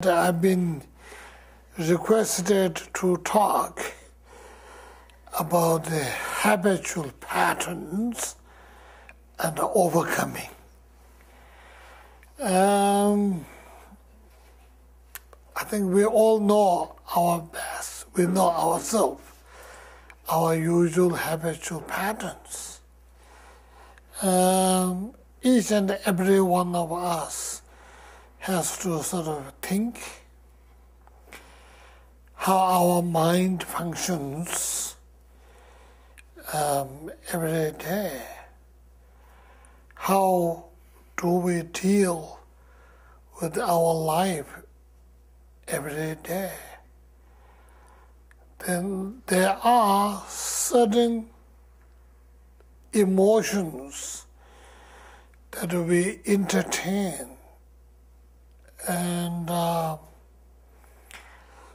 I've been requested to talk about the habitual patterns and overcoming. I think we all know our best. We know ourselves, our usual habitual patterns. Each and every one of us has to sort of think how our mind functions every day. How do we deal with our life every day? Then there are certain emotions that we entertain, and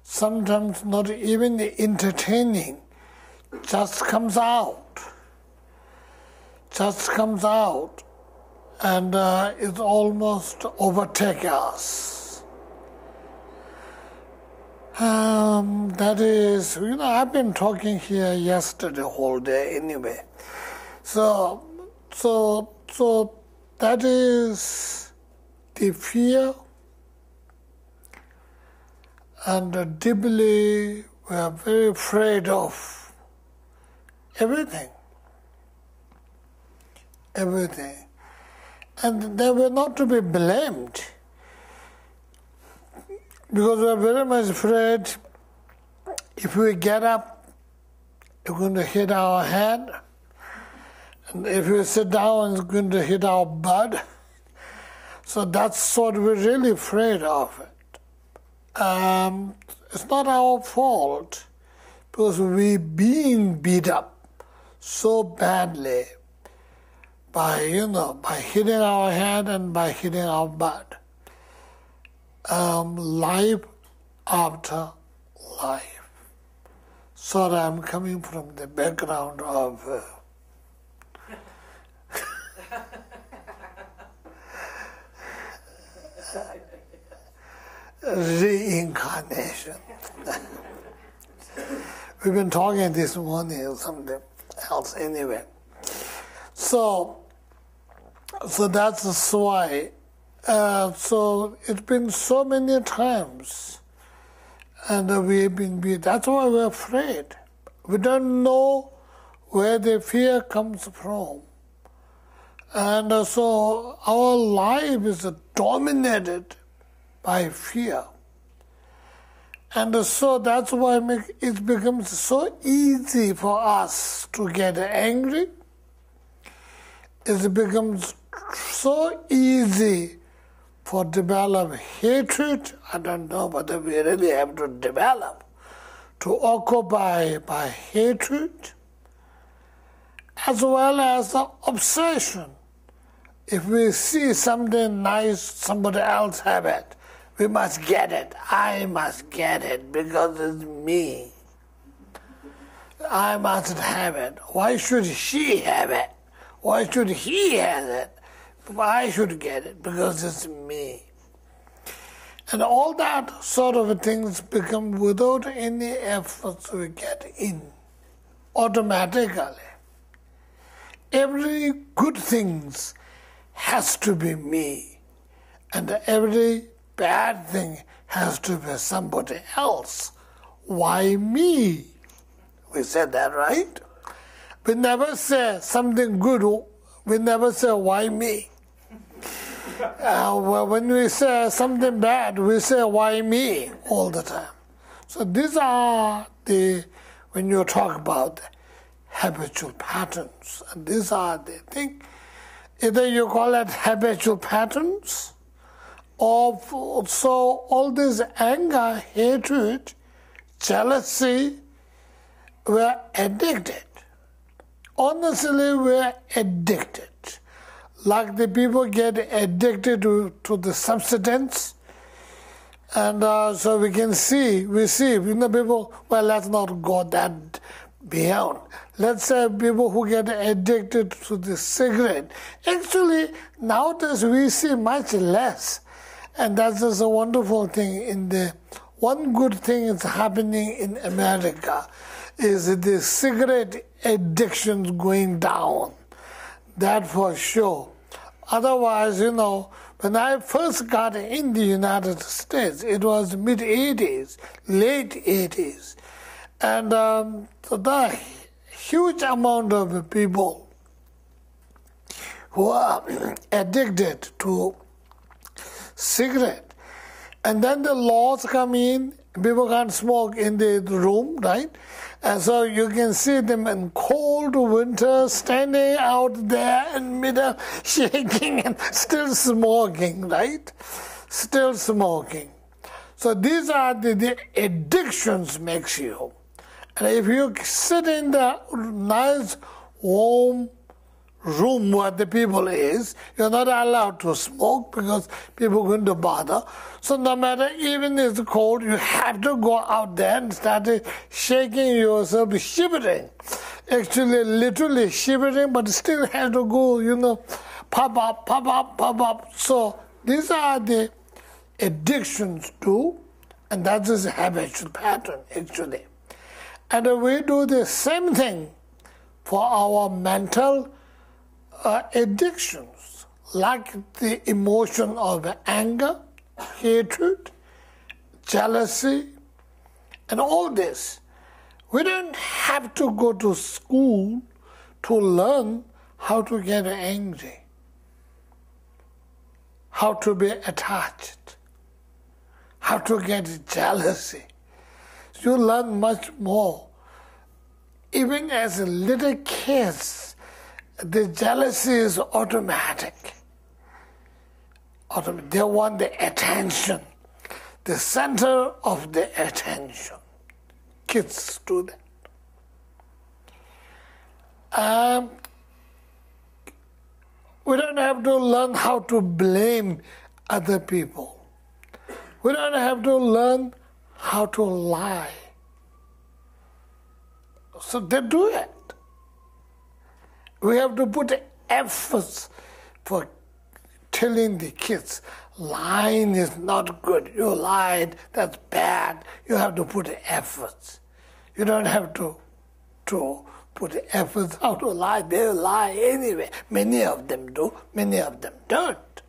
sometimes not even the entertaining just comes out, and it almost overtakes us. That is, I've been talking here yesterday whole day anyway. So that is the fear, and deeply we are very afraid of everything. And they were not to be blamed, because we are very much afraid if we get up, it's going to hit our head, and if we sit down, it's going to hit our butt. So that's what we're really afraid of it. It's not our fault, because we're being beat up so badly by hitting our head and by hitting our butt. Life after life. So I'm coming from the background of reincarnation. We've been talking this morning or something else anyway. So that's why. So it's been so many times, and we've been beat. That's why we're afraid. We don't know where the fear comes from. And so our life is dominated by fear. And so that's why it becomes so easy for us to get angry. It becomes so easy for develop hatred. I don't know whether we really have to develop, to occupy by hatred, as well as obsession. If we see something nice, somebody else have it, we must get it. I must get it because it's me. I must have it. Why should she have it? Why should he have it? I should get it because it's me. And all that sort of things become without any efforts we get in, automatically. Every good thing has to be me, and every bad thing has to be somebody else. Why me? We said that, right? We never say something good. We never say, why me? When we say something bad, we say, why me? All the time. So these are when you talk about habitual patterns, and these are the things, either you call it habitual patterns, or so all this anger, hatred, jealousy, we're addicted. Honestly, we're addicted. Like the people get addicted to the substance, and so we see, people, well, let's not go that beyond. Let's say people who get addicted to the cigarette. Actually, nowadays we see much less. And that's just a wonderful thing. One good thing is happening in America is the cigarette addiction's going down. That for sure. Otherwise, when I first got in the United States, it was mid-'80s, late '80s. And so the huge amount of people who are addicted to cigarette. And then the laws come in, people can't smoke in the room, right? And so you can see them in cold winter standing out there in middle, shaking and still smoking, right? Still smoking. So these are the addictions makes you. And if you sit in the nice warm room where the people is, you're not allowed to smoke because people are going to bother. So no matter, even if it's cold, you have to go out there and start shaking yourself, shivering. Actually, literally shivering, but still have to go, pop up, pop up, pop up. So these are the addictions too, and that is a habitual pattern, actually. And we do the same thing for our mental addictions, like the emotion of anger, hatred, jealousy, and all this. We don't have to go to school to learn how to get angry, how to be attached, how to get jealousy. You learn much more. Even as little kids, the jealousy is automatic. They want the attention, the center of the attention. Kids do that. We don't have to learn how to blame other people. We don't have to learn how to lie. So they do it. We have to put efforts for telling the kids, lying is not good. You lied, that's bad. You have to put efforts. You don't have to put efforts how to lie. They lie anyway. Many of them do, many of them don't.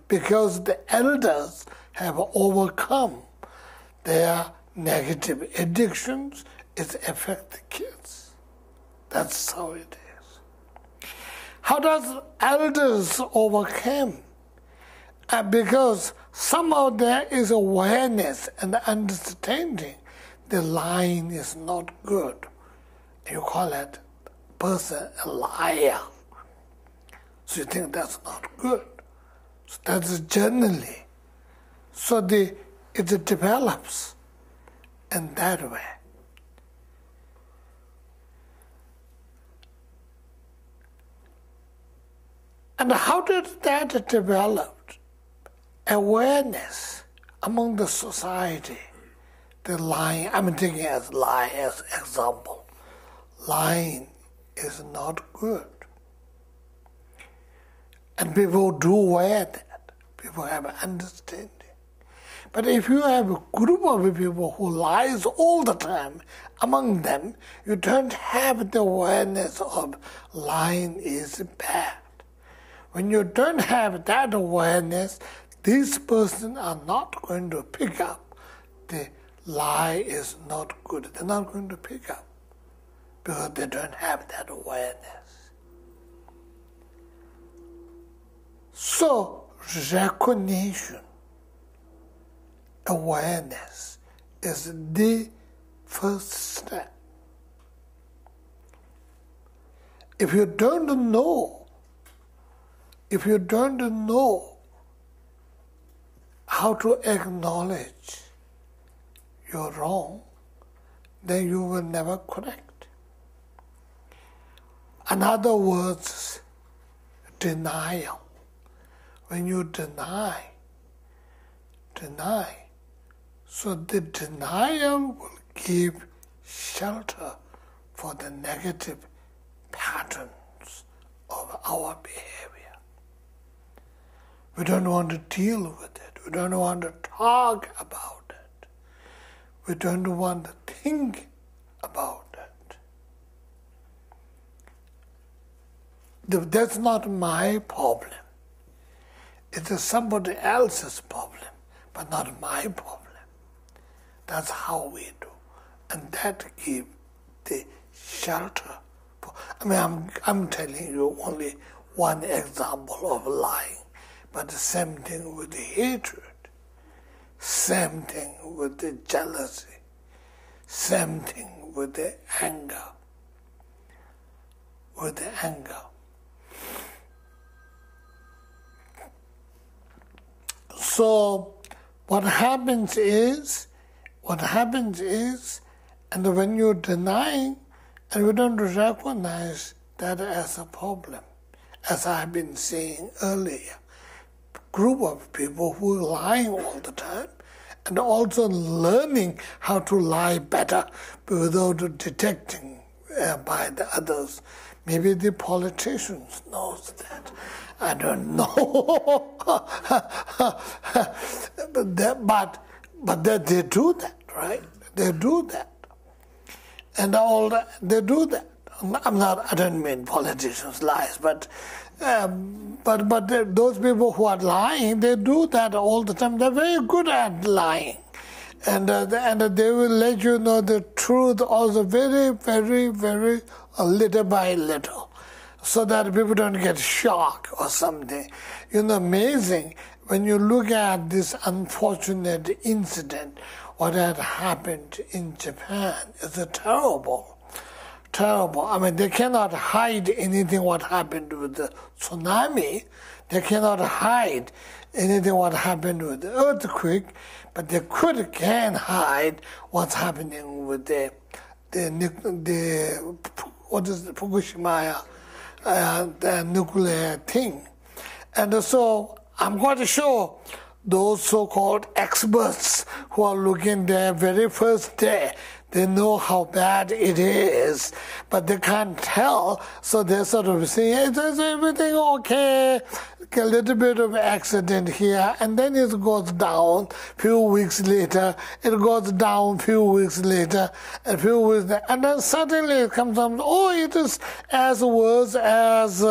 Because the elders have overcome their negative addictions, it affects the kids. That's how it is. How does elders overcome? Because somehow there is awareness and understanding the lying is not good. You call that person a liar. So you think that's not good. So that's generally. So it develops in that way. And how did that develop? Awareness among the society. The lying, I'm taking as lie as example. Lying is not good. And people do wear that. People have understanding. But if you have a group of people who lies all the time, among them, you don't have the awareness of lying is bad. When you don't have that awareness, these persons are not going to pick up the lie is not good. They're not going to pick up because they don't have that awareness. So, recognition, awareness is the first step. If you don't know how to acknowledge you're wrong, then you will never correct. In other words, denial. When you deny, so the denial will give shelter for the negative patterns of our behavior. We don't want to deal with it. We don't want to talk about it. We don't want to think about it. That's not my problem. It is somebody else's problem, but not my problem. That's how we do. And that gives the shelter. I mean, I'm telling you only one example of lying, but the same thing with the hatred, same thing with the jealousy, same thing with the anger. So what happens is, and when you're denying, and we don't recognize that as a problem, as I've been saying earlier, group of people who are lying all the time, and also learning how to lie better without detecting by the others. Maybe the politicians knows that. I don't know. but they do that, right? They do that. And they do that. I don't mean politicians lies, but those people who are lying, they do that all the time. They're very good at lying, and they will let you know the truth also very, very, very little by little, so that people don't get shocked or something. Amazing when you look at this unfortunate incident. What had happened in Japan is terrible. I mean, they cannot hide anything what happened with the tsunami. They cannot hide anything what happened with the earthquake, but they can hide what's happening with the what is the Fukushima, the nuclear thing. And so I'm quite sure those so-called experts who are looking there very first day, they know how bad it is, but they can't tell, so they're sort of saying, is everything okay? A little bit of accident here, and then it goes down a few weeks later, it goes down a few weeks later, and then suddenly it comes up, it is as worse as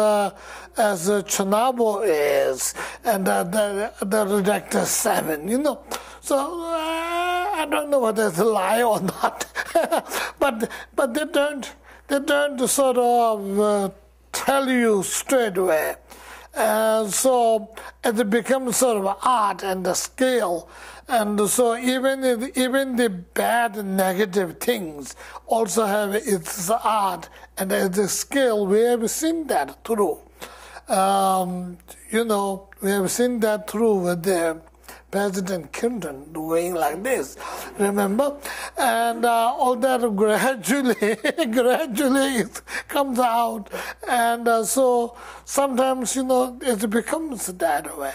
Chernobyl is, and the reactor 7, So I don't know whether it's a lie or not, but they don't sort of tell you straight away. So it becomes sort of art and the scale, and so even the bad negative things also have its art and the scale. We have seen that through. We have seen that through with the President Clinton doing like this, remember? And all that gradually it comes out. And so sometimes, it becomes that way.